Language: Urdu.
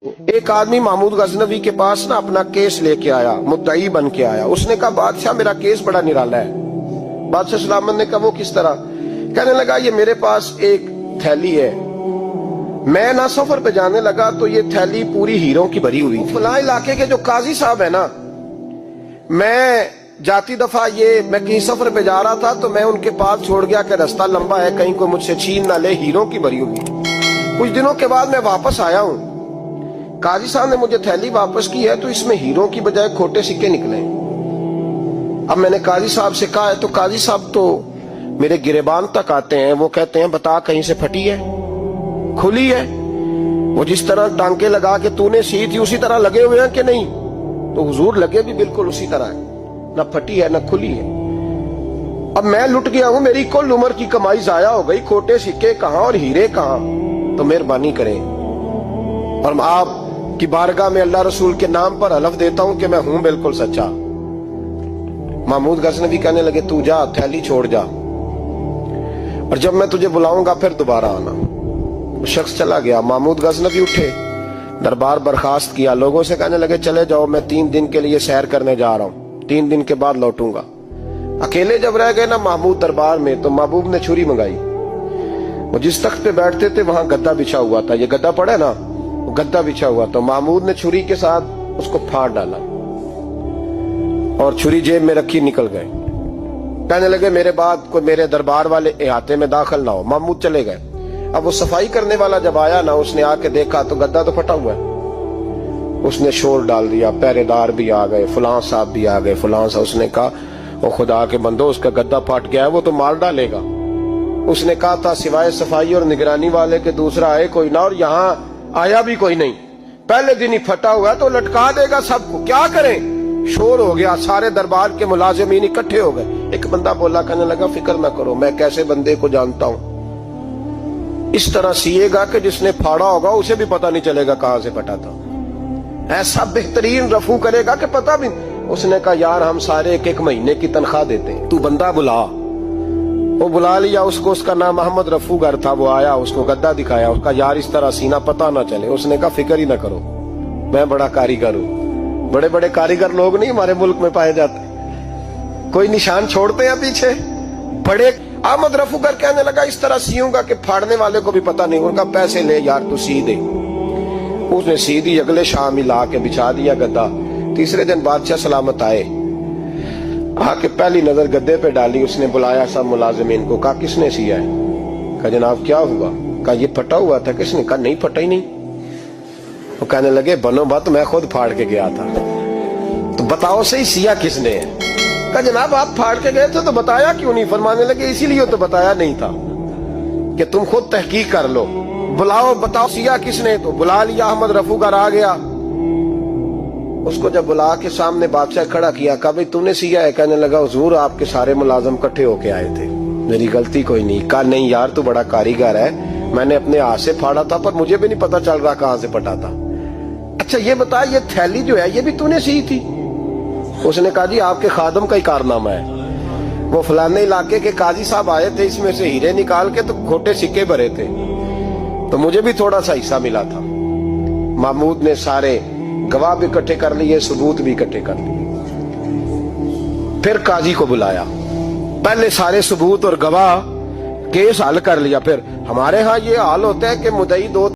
ایک آدمی محمود غزنوی کے پاس نا اپنا کیس لے کے آیا، مدعی بن کے آیا۔ اس نے کہا بادشاہ میرا کیس بڑا نرالا ہے۔ بادشاہ سلامت نے کہا وہ کس طرح؟ کہنے لگا یہ میرے پاس ایک تھیلی ہے، میں نہ سفر پہ جانے لگا تو یہ تھیلی پوری ہیروں کی بھری ہوئی، فلاں علاقے کے جو قاضی صاحب ہے نا، میں جاتی دفعہ میں کہیں سفر پہ جا رہا تھا تو میں ان کے پاس چھوڑ گیا کہ رستہ لمبا ہے، کہیں کوئی مجھ سے چھین نہ لے، ہیروں کی بھری ہوئی۔ کچھ دنوں کے بعد میں واپس آیا ہوں، قاضی صاحب نے مجھے تھیلی واپس کی ہے تو اس میں ہیروں کی بجائے کھوٹے سکے نکلے۔ اب میں نے قاضی صاحب سے کہا ہے تو قاضی صاحب تو میرے گریبان تک آتے ہیں، وہ کہتے ہیں بتا کہیں سے پھٹی ہے، کھلی ہے؟ وہ جس طرح ٹانکے لگا کے تو نے سی تھی اسی طرح لگے ہوئے ہیں کہ نہیں؟ تو حضور لگے بھی بالکل اسی طرح ہے، نہ پھٹی ہے نہ کھلی ہے۔ اب میں لٹ گیا ہوں، میری کل عمر کی کمائی ضائع ہو گئی، کھوٹے سکے کہاں اور ہیرے کہاں؟ تو مہربانی کریں اور آپ کی بارگاہ میں اللہ رسول کے نام پر حلف دیتا ہوں کہ میں ہوں بالکل سچا۔ محمود غزنوی کہنے لگے تو جا، تھیلی چھوڑ جا، اور جب میں تجھے بلاؤں گا پھر دوبارہ آنا۔ وہ شخص چلا گیا۔ محمود غزنوی اٹھے، دربار برخاست کیا، لوگوں سے کہنے لگے چلے جاؤ، میں 3 دن کے لیے سیر کرنے جا رہا ہوں، 3 دن کے بعد لوٹوں گا۔ اکیلے جب رہ گئے نا محمود دربار میں تو محبوب نے چھری منگائی۔ وہ جس تخت پہ بیٹھتے تھے وہاں گدا بچھا ہوا تھا، یہ گدا پڑا ہے نا، وہ گدا بچھا ہوا تھا۔ محمود نے چھری کے ساتھ اس کو پھاڑ ڈالا اور چھری جیب میں رکھی نکل گئے۔ کہنے لگے میرے بعد کوئی میرے دربار والے احاطے میں داخل نہ ہو۔ محمود چلے گئے۔ اب وہ صفائی کرنے والا جب آیا نا، اس نے آ کے دیکھا تو گدا تو پھٹا ہوا ہے۔ اس نے شور ڈال دیا، پہرے دار بھی آ گئے، فلاں صاحب بھی آ گئے، فلاں صاحب۔ اس نے کہا وہ خدا کے بندو، اس کا گدا پھٹ گیا ہے، وہ تو مار ڈالے گا۔ اس نے کہا تھا سوائے صفائی اور نگرانی والے کے دوسرا آئے کوئی نہ، اور یہاں آیا بھی کوئی نہیں، پہلے دن ہی پھٹا ہوا ہے تو لٹکا دے گا سب کو، کیا کریں؟ شور ہو گیا، سارے دربار کے ملازمین اکٹھے ہو گئے۔ ایک بندہ بولا، کہنے لگا فکر نہ کرو، میں کیسے بندے کو جانتا ہوں، اس طرح سیے گا کہ جس نے پھاڑا ہوگا اسے بھی پتہ نہیں چلے گا کہاں سے پھٹا تھا، ایسا بہترین رفو کرے گا کہ پتہ بھی۔ اس نے کہا یار ہم سارے 1 مہینے کی تنخواہ دیتے ہیں، تو بندہ بلا۔ وہ بلا لیا اس کو، اس کا نام محمد رفو گر تھا۔ وہ آیا، اس کو گدا دکھایا، اس کا یار اس طرح سینہ پتہ نہ چلے۔ اس نے کہا فکر ہی نہ کرو، میں بڑا کاریگر ہوں۔ بڑے بڑے کاریگر لوگ نہیں ہمارے ملک میں پائے جاتے، کوئی نشان چھوڑتے ہیں پیچھے بڑے۔ احمد رفو گر کہنے لگا اس طرح سیوں گا کہ پھاڑنے والے کو بھی پتہ نہیں۔ ان کا پیسے لے یار تو سی دے۔ اس نے سی دی، اگلے شام ہی لا کے بچھا دیا گدا۔ تیسرے دن بادشاہ سلامت آئے، آ کے پہلی نظر گدے پہ ڈالی۔ اس نے بلایا سب ملازمین کو، کہا کس نے سیا ہے؟ کہا جناب کیا ہوا؟ کہا یہ پھٹا ہوا تھا۔ کس نے؟ کہا نہیں پھٹا ہی نہیں۔ وہ کہنے لگے بنو بات، میں خود پھاڑ کے گیا تھا، تو بتاؤ صحیح سیا کس نے ہے؟ کہا جناب آپ پھاڑ کے گئے تھے تو بتایا کیوں نہیں؟ فرمانے لگے اسی لیے تو بتایا نہیں تھا کہ تم خود تحقیق کر لو، بلاؤ بتاؤ سیا کس نے۔ تو بلا لیا، احمد رفو گر آ گیا۔ اس کو جب بلا کے سامنے بادشاہ کھڑا کیا، کہا بھئی تو نے سیا ہے؟ کہنے لگا حضور آپ کے سارے ملازم کٹھے ہو کے آئے تھے، میری غلطی کوئی نہیں۔ کہا نہیں یار تو بڑا کاریگر ہے، میں نے اپنے ہاتھ سے پھاڑا تھا پر مجھے بھی نہیں پتا چل رہا کہاں سے پھٹا تھا۔ اچھا یہ بتا یہ تھیلی جو ہے یہ بھی تو نے سی تھی؟ اس نے کہا جی آپ کے خادم کا ہی کارنامہ ہے، وہ فلانے علاقے کے قاضی صاحب آئے تھے، اس میں سے ہیرے نکال کے تو کھوٹے سکے بھرے تھے، تو مجھے بھی تھوڑا سا حصہ ملا تھا۔ محمود نے سارے گواہ بھی اکٹھے کر لیے، ثبوت بھی اکٹھے کر لیے۔ پھر قاضی کو بلایا، پہلے سارے ثبوت اور گواہ کیس حل کر لیا۔ پھر ہمارے ہاں یہ حال ہوتا ہے کہ مدعی 2